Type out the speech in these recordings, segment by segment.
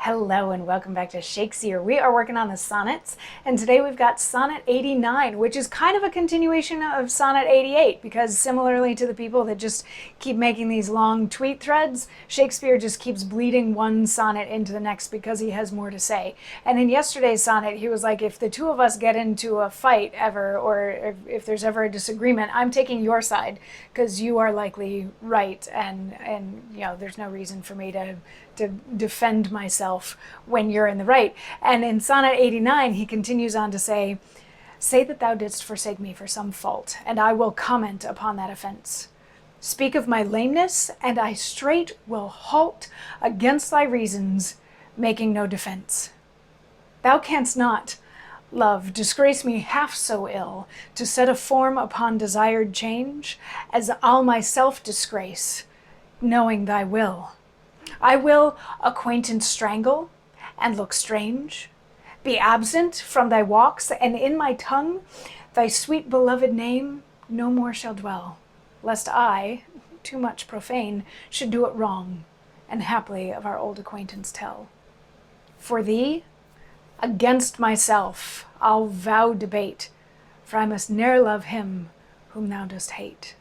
Hello and welcome back to Shakesyear. We are working on the sonnets, and today we've got Sonnet 89, which is kind of a continuation of Sonnet 88, because similarly to the people that just keep making these long tweet threads, Shakespeare just keeps bleeding one sonnet into the next because he has more to say. And in yesterday's sonnet, he was like, if the two of us get into a fight ever, or if there's ever a disagreement, I'm taking your side because you are likely right, and you know, there's no reason for me to defend myself when you're in the right. And in Sonnet 89, he continues on to say that thou didst forsake me for some fault, and I will comment upon that offense. Speak of my lameness, and I straight will halt against thy reasons, making no defense. Thou canst not, love, disgrace me half so ill, to set a form upon desired change, as I'll myself disgrace, knowing thy will. I will acquaintance strangle, and look strange, be absent from thy walks, and in my tongue thy sweet beloved name no more shall dwell, lest I, too much profane, should do it wrong, and haply of our old acquaintance tell. For thee, against myself, I'll vow debate, for I must ne'er love him whom thou dost hate.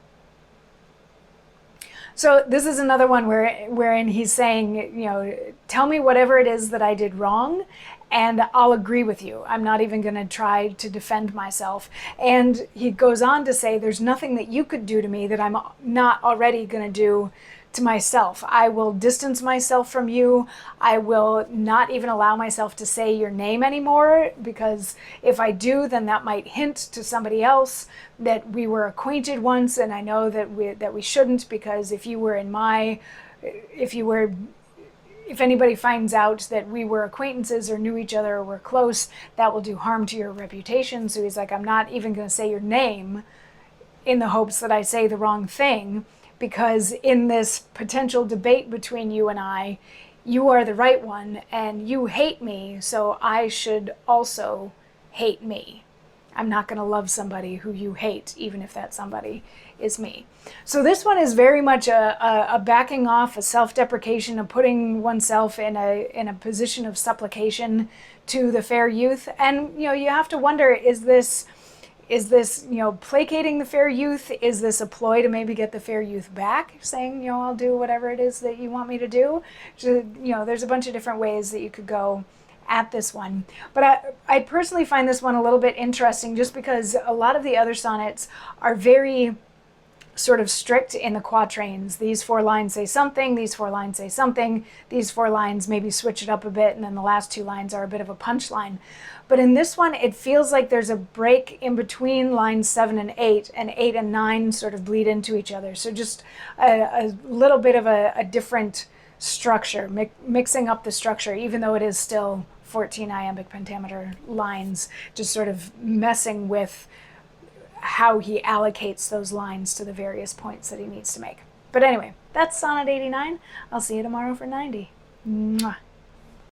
So this is another one wherein he's saying, you know, tell me whatever it is that I did wrong, and I'll agree with you. I'm not even going to try to defend myself. And he goes on to say, there's nothing that you could do to me that I'm not already going to do to myself. I will distance myself from you. I will not even allow myself to say your name anymore, because if I do, then that might hint to somebody else that we were acquainted once, and I know that we shouldn't, because if anybody finds out that we were acquaintances or knew each other or were close, that will do harm to your reputation. So he's like, I'm not even going to say your name in the hopes that I say the wrong thing, because in this potential debate between you and I, you are the right one and you hate me, so I should also hate me. I'm not going to love somebody who you hate, even if that somebody is me. So this one is very much a backing off, a self-deprecation, a putting oneself in a position of supplication to the fair youth. And you know, you have to wonder, is this, you know, placating the fair youth? Is this a ploy to maybe get the fair youth back, saying, you know, I'll do whatever it is that you want me to do? So, you know, there's a bunch of different ways that you could go at this one. But I personally find this one a little bit interesting, just because a lot of the other sonnets are very sort of strict in the quatrains. These 4 lines say something, these 4 lines say something, these 4 lines maybe switch it up a bit, and then the last 2 lines are a bit of a punchline. But in this one, it feels like there's a break in between lines 7 and 8, and 8 and 9 sort of bleed into each other. So just a little bit of a different structure, mixing up the structure, even though it is still 14 iambic pentameter lines, just sort of messing with how he allocates those lines to the various points that he needs to make. But anyway, that's Sonnet 89. I'll see you tomorrow for 90. Mwah.